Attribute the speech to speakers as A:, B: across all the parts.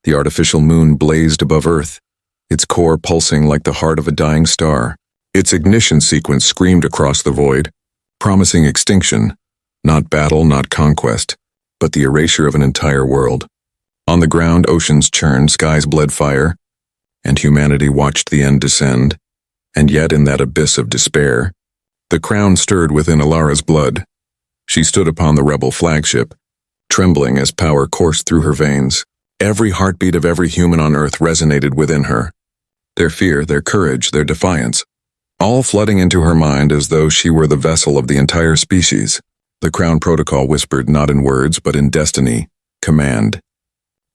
A: The artificial moon blazed above Earth, its core pulsing like the heart of a dying star. Its ignition sequence screamed across the void, promising extinction, not battle, not conquest, but the erasure of an entire world. On the ground, oceans churned, skies bled fire, and humanity watched the end descend. And yet, in that abyss of despair, the crown stirred within Alara's blood. She stood upon the rebel flagship, trembling as power coursed through her veins. Every heartbeat of every human on Earth resonated within her. Their fear, their courage, their defiance, all flooding into her mind as though she were the vessel of the entire species. The Crown Protocol whispered not in words but in destiny, command.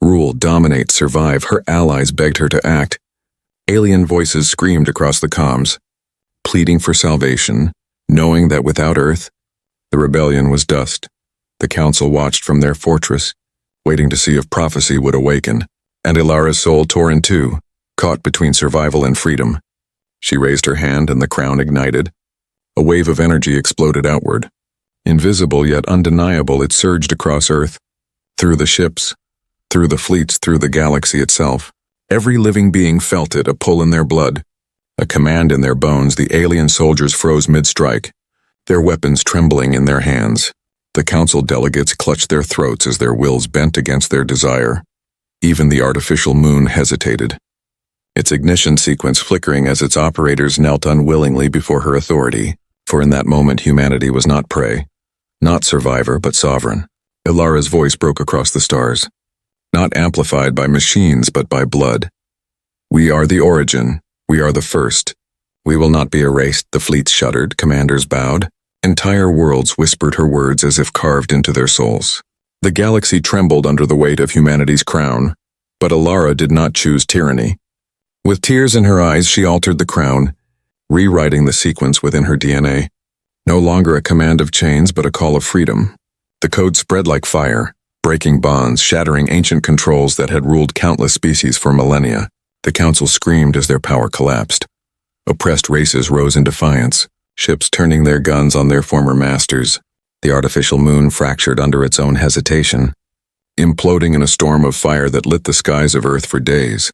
A: Rule, dominate, survive. Her allies begged her to act. Alien voices screamed across the comms, pleading for salvation, knowing that without Earth, the rebellion was dust. The Council watched from their fortress, waiting to see if prophecy would awaken, and Alara's soul tore in two, caught between survival and freedom. She raised her hand and the crown ignited. A wave of energy exploded outward. Invisible yet undeniable, it surged across Earth, through the ships, through the fleets, through the galaxy itself. Every living being felt it, a pull in their blood, a command in their bones. The alien soldiers froze mid-strike, their weapons trembling in their hands. The council delegates clutched their throats as their wills bent against their desire. Even the artificial moon hesitated, its ignition sequence flickering as its operators knelt unwillingly before her authority. For in that moment humanity was not prey, not survivor, but sovereign. Alara's voice broke across the stars, not amplified by machines but by blood. We are the origin, we are the first. We will not be erased. The fleets shuddered, commanders bowed. Entire worlds whispered her words as if carved into their souls. The galaxy trembled under the weight of humanity's crown, but Alara did not choose tyranny. With tears in her eyes, she altered the crown, rewriting the sequence within her DNA. No longer a command of chains, but a call of freedom. The code spread like fire, breaking bonds, shattering ancient controls that had ruled countless species for millennia. The Council screamed as their power collapsed. Oppressed races rose in defiance, ships turning their guns on their former masters. The artificial moon fractured under its own hesitation, imploding in a storm of fire that lit the skies of Earth for days.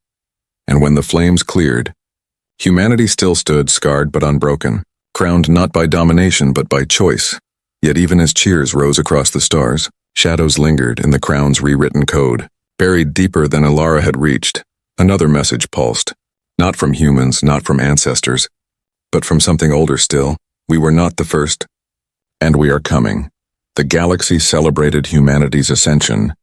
A: And when the flames cleared, humanity still stood, scarred but unbroken, crowned not by domination but by choice. Yet even as cheers rose across the stars, shadows lingered in the crown's rewritten code. Buried deeper than Alara had reached, another message pulsed, not from humans, not from ancestors, but from something older still. We were not the first, and we are coming. The galaxy celebrated humanity's ascension,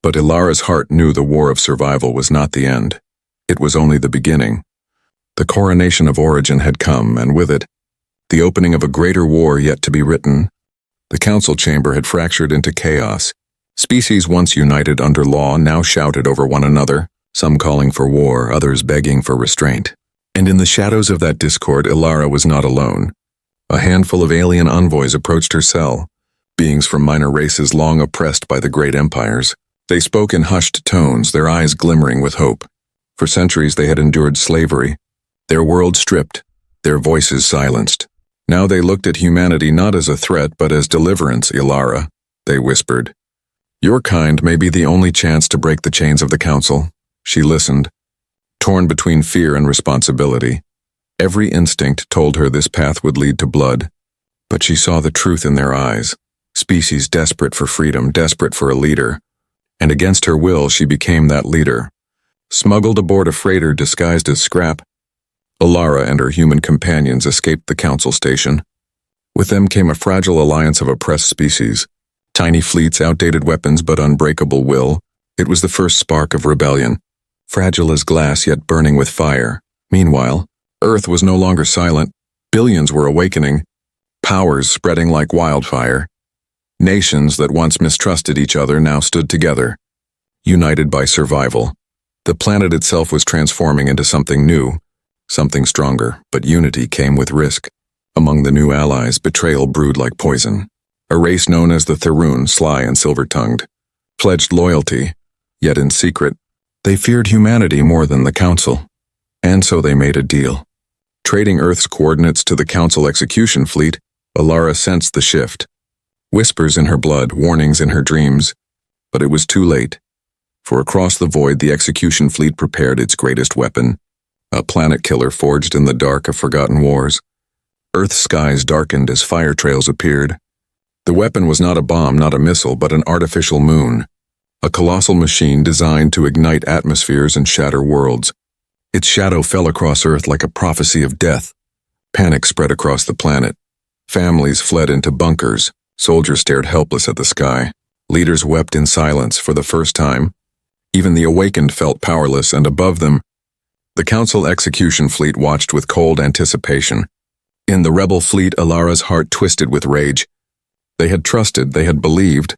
A: but Alara's heart knew the war of survival was not the end. It was only the beginning. The coronation of origin had come, and with it, the opening of a greater war yet to be written. The council chamber had fractured into chaos. Species once united under law now shouted over one another, some calling for war, others begging for restraint. And in the shadows of that discord, Alara was not alone. A handful of alien envoys approached her cell, beings from minor races long oppressed by the great empires. They spoke in hushed tones, their eyes glimmering with hope. For centuries they had endured slavery, their world stripped, their voices silenced. Now they looked at humanity not as a threat but as deliverance. Alara, they whispered. Your kind may be the only chance to break the chains of the council. She listened, torn between fear and responsibility. Every instinct told her this path would lead to blood, but she saw the truth in their eyes. Species desperate for freedom, desperate for a leader. And against her will, she became that leader. Smuggled aboard a freighter disguised as scrap, Alara and her human companions escaped the council station. With them came a fragile alliance of oppressed species. Tiny fleets, outdated weapons, but unbreakable will. It was the first spark of rebellion. Fragile as glass, yet burning with fire. Meanwhile, Earth was no longer silent. Billions were awakening. Powers spreading like wildfire. Nations that once mistrusted each other now stood together, united by survival. The planet itself was transforming into something new, something stronger, but unity came with risk. Among the new allies, betrayal brewed like poison. A race known as the Tharun, sly and silver-tongued, pledged loyalty, yet in secret. They feared humanity more than the Council, and so they made a deal. Trading Earth's coordinates to the Council execution fleet, Alara sensed the shift. Whispers in her blood, warnings in her dreams, but it was too late. For across the void the execution fleet prepared its greatest weapon, a planet killer forged in the dark of forgotten wars. Earth's skies darkened as fire trails appeared. The weapon was not a bomb, not a missile, but an artificial moon, a colossal machine designed to ignite atmospheres and shatter worlds. Its shadow fell across Earth like a prophecy of death. Panic spread across the planet. Families fled into bunkers. Soldiers stared helpless at the sky. Leaders wept in silence for the first time. Even the awakened felt powerless, and above them, the Council execution fleet watched with cold anticipation. In the rebel fleet, Alara's heart twisted with rage. They had trusted, they had believed,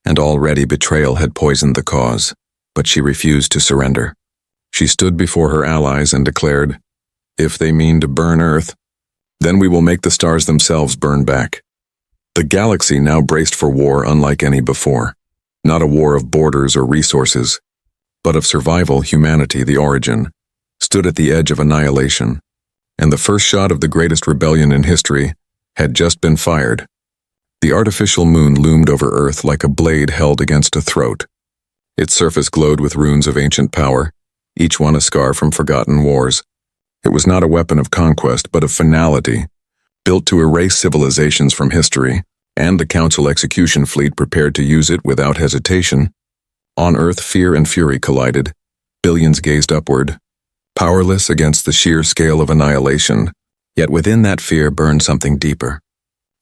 A: and already betrayal had poisoned the cause. But she refused to surrender. She stood before her allies and declared, "If they mean to burn Earth, then we will make the stars themselves burn back." The galaxy now braced for war unlike any before. Not a war of borders or resources, but of survival. Humanity, the origin, stood at the edge of annihilation, and the first shot of the greatest rebellion in history had just been fired. The artificial moon loomed over Earth like a blade held against a throat. Its surface glowed with runes of ancient power, each one a scar from forgotten wars. It was not a weapon of conquest, but of finality, built to erase civilizations from history, and the Council execution fleet prepared to use it without hesitation. On Earth, fear and fury collided. Billions gazed upward, powerless against the sheer scale of annihilation. Yet within that fear burned something deeper.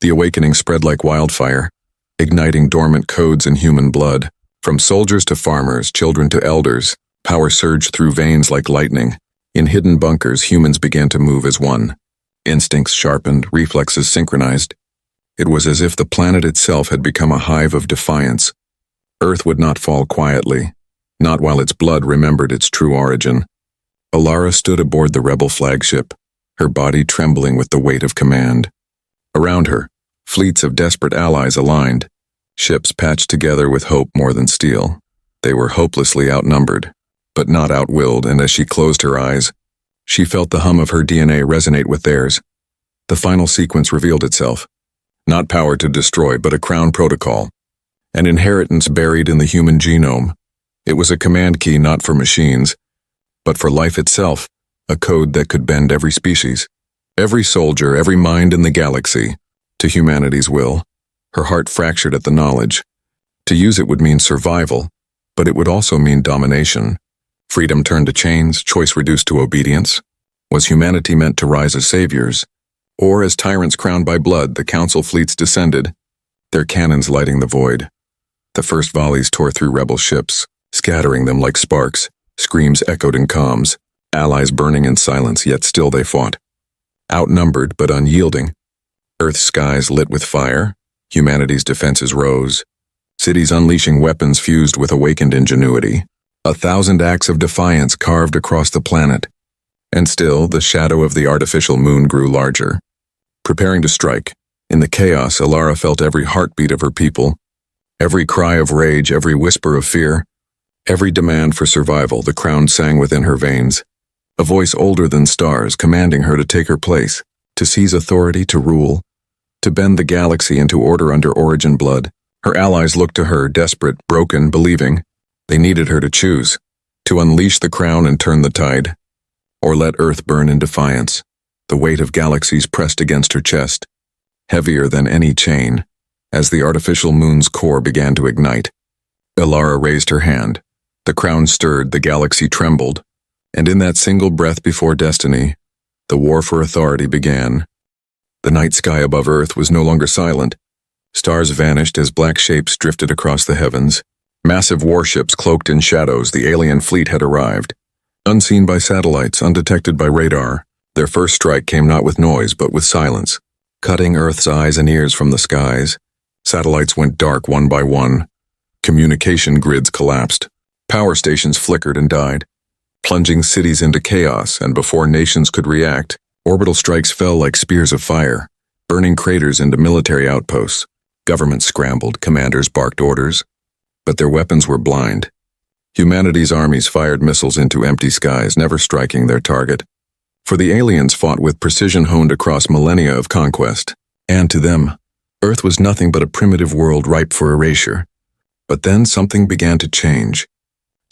A: The awakening spread like wildfire, igniting dormant codes in human blood. From soldiers to farmers, children to elders, power surged through veins like lightning. In hidden bunkers, humans began to move as one. Instincts sharpened, reflexes synchronized. It was as if the planet itself had become a hive of defiance. Earth would not fall quietly, not while its blood remembered its true origin. Alara stood aboard the rebel flagship, her body trembling with the weight of command. Around her, fleets of desperate allies aligned, ships patched together with hope more than steel. They were hopelessly outnumbered, but not outwilled, and as she closed her eyes, she felt the hum of her DNA resonate with theirs. The final sequence revealed itself. Not power to destroy, but a crown protocol. An inheritance buried in the human genome. It was a command key not for machines, but for life itself, a code that could bend every species, every soldier, every mind in the galaxy, to humanity's will. Her heart fractured at the knowledge. To use it would mean survival, but it would also mean domination. Freedom turned to chains, choice reduced to obedience. Was humanity meant to rise as saviors? Or as tyrants crowned by blood, the Council fleets descended, their cannons lighting the void. The first volleys tore through rebel ships, scattering them like sparks. Screams echoed in comms, allies burning in silence, yet still they fought. Outnumbered but unyielding. Earth's skies lit with fire, humanity's defenses rose. Cities unleashing weapons fused with awakened ingenuity. 1,000 acts of defiance carved across the planet. And still, the shadow of the artificial moon grew larger. Preparing to strike, in the chaos, Alara felt every heartbeat of her people. Every cry of rage, every whisper of fear. Every demand for survival, the crown sang within her veins. A voice older than stars, commanding her to take her place, to seize authority, to rule, to bend the galaxy into order under origin blood. Her allies looked to her, desperate, broken, believing. They needed her to choose, to unleash the crown and turn the tide, or let Earth burn in defiance. The weight of galaxies pressed against her chest, heavier than any chain, as the artificial moon's core began to ignite. Alara raised her hand. The crown stirred, the galaxy trembled, and in that single breath before destiny, the war for authority began. The night sky above Earth was no longer silent. Stars vanished as black shapes drifted across the heavens. Massive warships cloaked in shadows, the alien fleet had arrived. Unseen by satellites, undetected by radar, their first strike came not with noise but with silence, cutting Earth's eyes and ears from the skies. Satellites went dark one by one. Communication grids collapsed. Power stations flickered and died, plunging cities into chaos, and before nations could react, orbital strikes fell like spears of fire, burning craters into military outposts. Governments scrambled, commanders barked orders, but their weapons were blind. Humanity's armies fired missiles into empty skies, never striking their target. For the aliens fought with precision honed across millennia of conquest, and to them, Earth was nothing but a primitive world ripe for erasure. But then something began to change.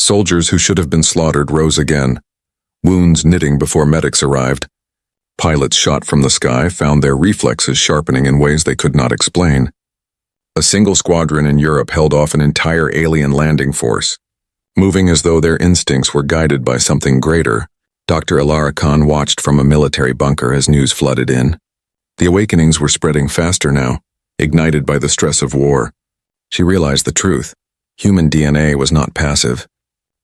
A: Soldiers who should have been slaughtered rose again, wounds knitting before medics arrived. Pilots shot from the sky found their reflexes sharpening in ways they could not explain. A single squadron in Europe held off an entire alien landing force. Moving as though their instincts were guided by something greater, Dr. Ilara Khan watched from a military bunker as news flooded in. The awakenings were spreading faster now, ignited by the stress of war. She realized the truth. Human DNA was not passive.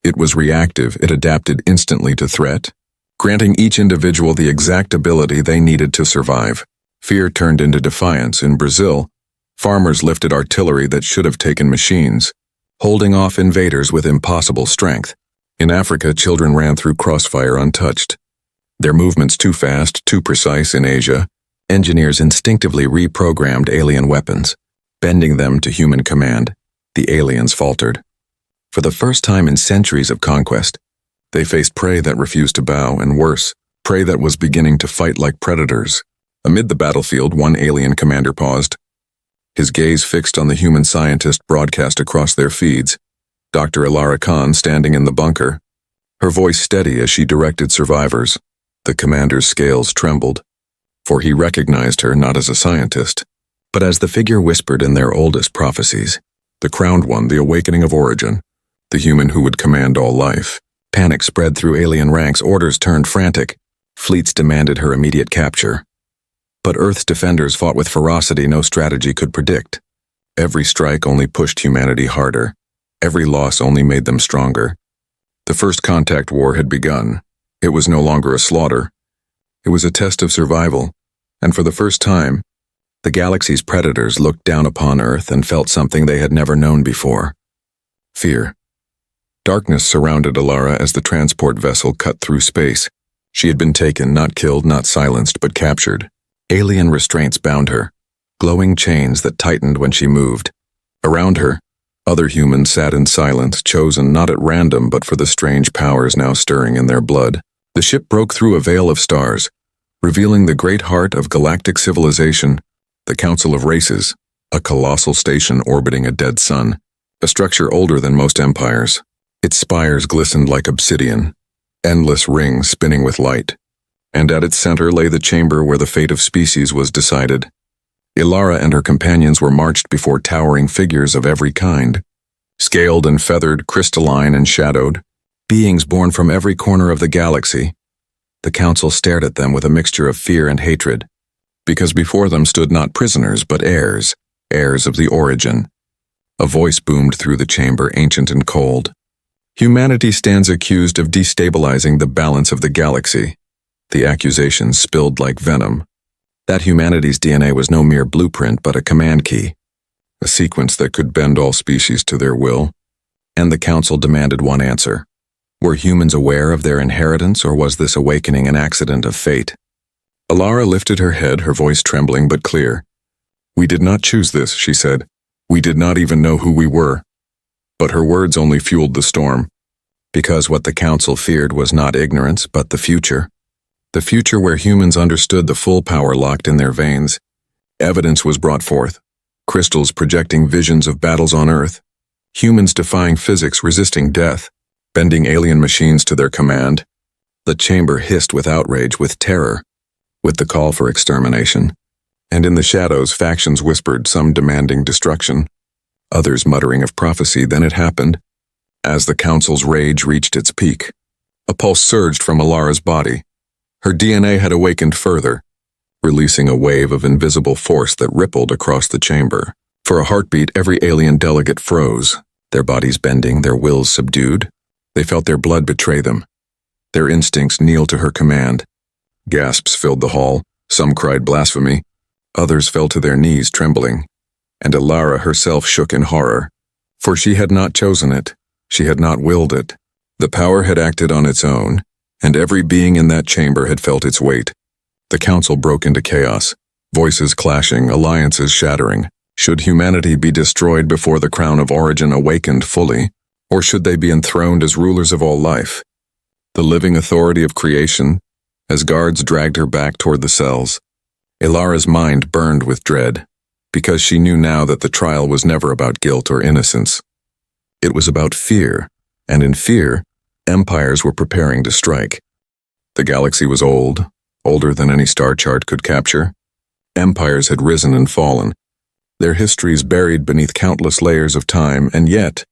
A: It was reactive. It adapted instantly to threat, granting each individual the exact ability they needed to survive. Fear turned into defiance. In Brazil, farmers lifted artillery that should have taken machines, holding off invaders with impossible strength. In Africa, children ran through crossfire untouched. Their movements too fast, too precise. In Asia, engineers instinctively reprogrammed alien weapons, bending them to human command. The aliens faltered. For the first time in centuries of conquest, they faced prey that refused to bow, and worse, prey that was beginning to fight like predators. Amid the battlefield, one alien commander paused. His gaze fixed on the human scientist broadcast across their feeds, Dr. Ilara Khan standing in the bunker, her voice steady as she directed survivors. The commander's scales trembled, for he recognized her not as a scientist, but as the figure whispered in their oldest prophecies. The crowned one, the awakening of origin, the human who would command all life. Panic spread through alien ranks, orders turned frantic. Fleets demanded her immediate capture. But Earth's defenders fought with ferocity no strategy could predict. Every strike only pushed humanity harder. Every loss only made them stronger. The first contact war had begun. It was no longer a slaughter. It was a test of survival, and for the first time, the galaxy's predators looked down upon Earth and felt something they had never known before. Fear. Darkness surrounded Ilara as the transport vessel cut through space. She had been taken, not killed, not silenced, but captured. Alien restraints bound her, glowing chains that tightened when she moved. Around her, other humans sat in silence, chosen not at random but for the strange powers now stirring in their blood. The ship broke through a veil of stars, revealing the great heart of galactic civilization, the Council of Races, a colossal station orbiting a dead sun, a structure older than most empires. Its spires glistened like obsidian, endless rings spinning with light, and at its center lay the chamber where the fate of species was decided. Ilara and her companions were marched before towering figures of every kind, scaled and feathered, crystalline and shadowed, beings born from every corner of the galaxy. The council stared at them with a mixture of fear and hatred, because before them stood not prisoners but heirs, heirs of the origin. A voice boomed through the chamber, ancient and cold. Humanity stands accused of destabilizing the balance of the galaxy. The accusations spilled like venom. That humanity's DNA was no mere blueprint but a command key, a sequence that could bend all species to their will. And the council demanded one answer. Were humans aware of their inheritance, or was this awakening an accident of fate? Ilara lifted her head, her voice trembling but clear. "We did not choose this," she said. "We did not even know who we were." But her words only fueled the storm, because what the council feared was not ignorance but the future. The future where humans understood the full power locked in their veins. Evidence was brought forth, crystals projecting visions of battles on Earth, humans defying physics, resisting death, bending alien machines to their command. The chamber hissed with outrage, with terror, with the call for extermination. And in the shadows, factions whispered, some demanding destruction, others muttering of prophecy. Then it happened. As the council's rage reached its peak, a pulse surged from Ilara's body. Her DNA had awakened further, releasing a wave of invisible force that rippled across the chamber. For a heartbeat, every alien delegate froze, their bodies bending, their wills subdued. They felt their blood betray them, their instincts kneel to her command. Gasps filled the hall. Some cried blasphemy. Others fell to their knees, trembling. And Ilara herself shook in horror, for she had not chosen it. She had not willed it. The power had acted on its own, and every being in that chamber had felt its weight. The council broke into chaos, voices clashing, alliances shattering. Should humanity be destroyed before the crown of origin awakened fully, or should they be enthroned as rulers of all life? The living authority of creation, as guards dragged her back toward the cells. Ilara's mind burned with dread, because she knew now that the trial was never about guilt or innocence. It was about fear, and in fear, empires were preparing to strike. The galaxy was old, older than any star chart could capture. Empires had risen and fallen, their histories buried beneath countless layers of time, and yet,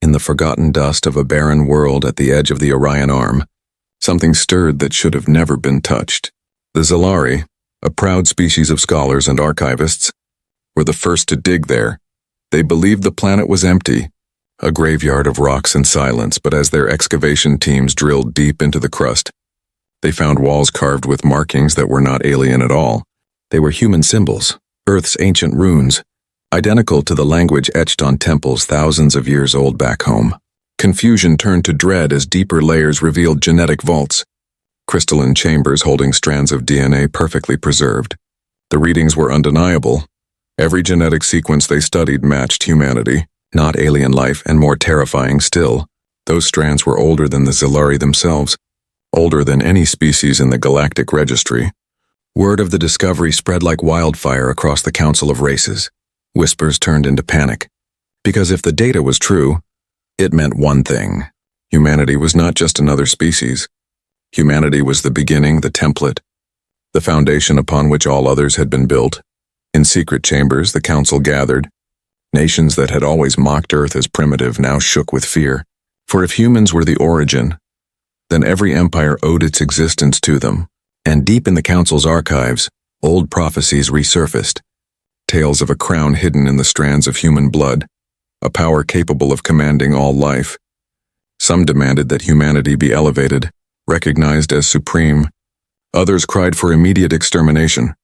A: in the forgotten dust of a barren world at the edge of the Orion Arm, something stirred that should have never been touched. The Zalari, a proud species of scholars and archivists, were the first to dig there. They believed the planet was empty, a graveyard of rocks and silence, but as their excavation teams drilled deep into the crust, they found walls carved with markings that were not alien at all. They were human symbols, Earth's ancient runes, identical to the language etched on temples thousands of years old back home. Confusion turned to dread as deeper layers revealed genetic vaults, crystalline chambers holding strands of DNA perfectly preserved. The readings were undeniable. Every genetic sequence they studied matched humanity, not alien life, and more terrifying still, those strands were older than the Zalari themselves, older than any species in the galactic registry. Word of the discovery spread like wildfire across the Council of Races. Whispers turned into panic. Because if the data was true, it meant one thing. Humanity was not just another species. Humanity was the beginning, the template, the foundation upon which all others had been built. In secret chambers, the Council gathered. Nations that had always mocked Earth as primitive now shook with fear. For if humans were the origin, then every empire owed its existence to them. And deep in the Council's archives, old prophecies resurfaced. Tales of a crown hidden in the strands of human blood, a power capable of commanding all life. Some demanded that humanity be elevated, recognized as supreme. Others cried for immediate extermination,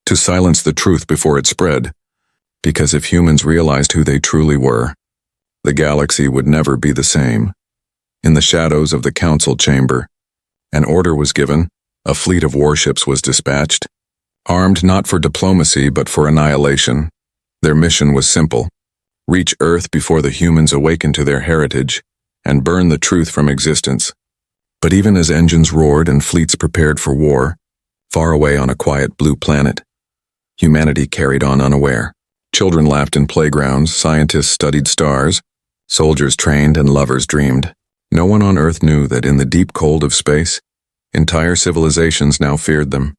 A: to silence the truth before it spread. Because if humans realized who they truly were, the galaxy would never be the same. In the shadows of the Council chamber, an order was given. A fleet of warships was dispatched, armed not for diplomacy but for annihilation. Their mission was simple: reach Earth before the humans awaken to their heritage and burn the truth from existence. But even as engines roared and fleets prepared for war, far away on a quiet blue planet, humanity carried on unaware. Children laughed in playgrounds, scientists studied stars, soldiers trained, and lovers dreamed. No one on Earth knew that in the deep cold of space, entire civilizations now feared them.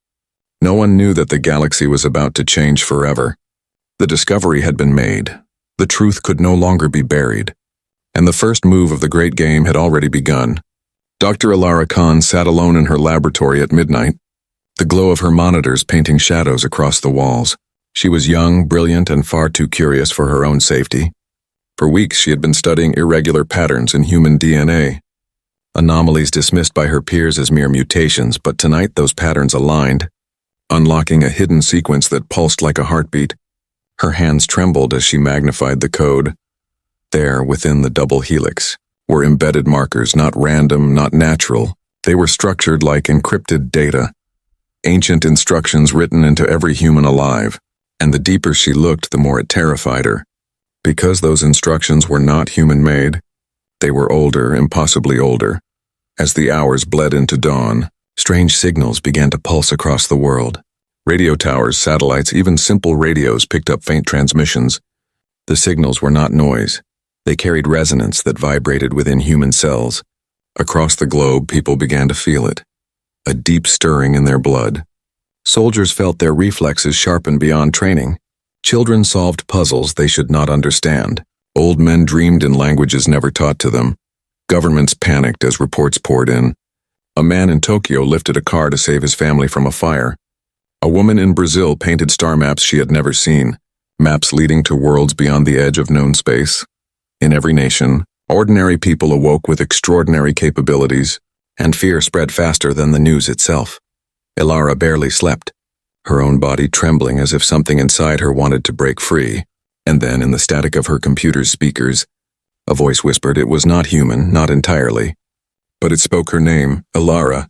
A: No one knew that the galaxy was about to change forever. The discovery had been made. The truth could no longer be buried. And the first move of the great game had already begun. Dr. Alara Khan sat alone in her laboratory at midnight, the glow of her monitors painting shadows across the walls. She was young, brilliant, and far too curious for her own safety. For weeks she had been studying irregular patterns in human DNA. Anomalies dismissed by her peers as mere mutations, but tonight those patterns aligned, unlocking a hidden sequence that pulsed like a heartbeat. Her hands trembled as she magnified the code. There, within the double helix, were embedded markers, not random, not natural. They were structured like encrypted data, ancient instructions written into every human alive, and the deeper she looked, the more it terrified her. Because those instructions were not human-made, they were older, impossibly older. As the hours bled into dawn, strange signals began to pulse across the world. Radio towers, satellites, even simple radios picked up faint transmissions. The signals were not noise. They carried resonance that vibrated within human cells. Across the globe, people began to feel it, a deep stirring in their blood. Soldiers felt their reflexes sharpened beyond training. Children solved puzzles they should not understand. Old men dreamed in languages never taught to them. Governments panicked as reports poured in. A man in Tokyo lifted a car to save his family from a fire. A woman in Brazil painted star maps she had never seen, maps leading to worlds beyond the edge of known space. In every nation, ordinary people awoke with extraordinary capabilities, and fear spread faster than the news itself. Ilara barely slept, her own body trembling as if something inside her wanted to break free. And then, in the static of her computer's speakers, a voice whispered it was not human, not entirely. But it spoke her name, Ilara,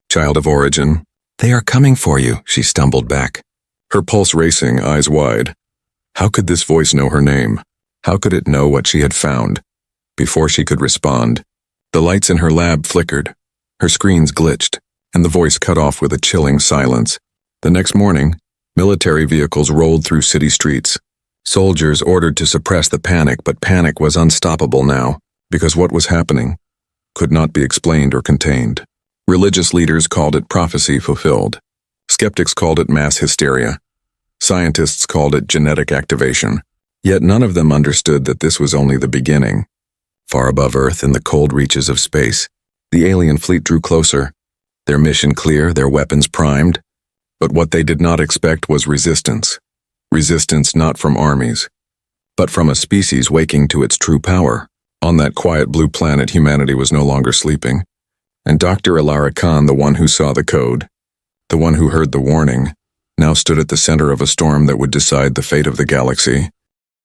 A: child of origin. "They are coming for you," she stumbled back, her pulse racing, eyes wide. How could this voice know her name? How could it know what she had found? Before she could respond, the lights in her lab flickered, her screens glitched, and the voice cut off with a chilling silence. The next morning, military vehicles rolled through city streets. Soldiers ordered to suppress the panic, but panic was unstoppable now. because what was happening could not be explained or contained. Religious leaders called it prophecy fulfilled. Skeptics called it mass hysteria. Scientists called it genetic activation. Yet none of them understood that this was only the beginning. Far above Earth, in the cold reaches of space, the alien fleet drew closer, their mission clear, their weapons primed. But what they did not expect was resistance. Resistance not from armies, but from a species waking to its true power. On that quiet blue planet, humanity was no longer sleeping. And Dr. Ilara Khan, the one who saw the code, the one who heard the warning, now stood at the center of a storm that would decide the fate of the galaxy.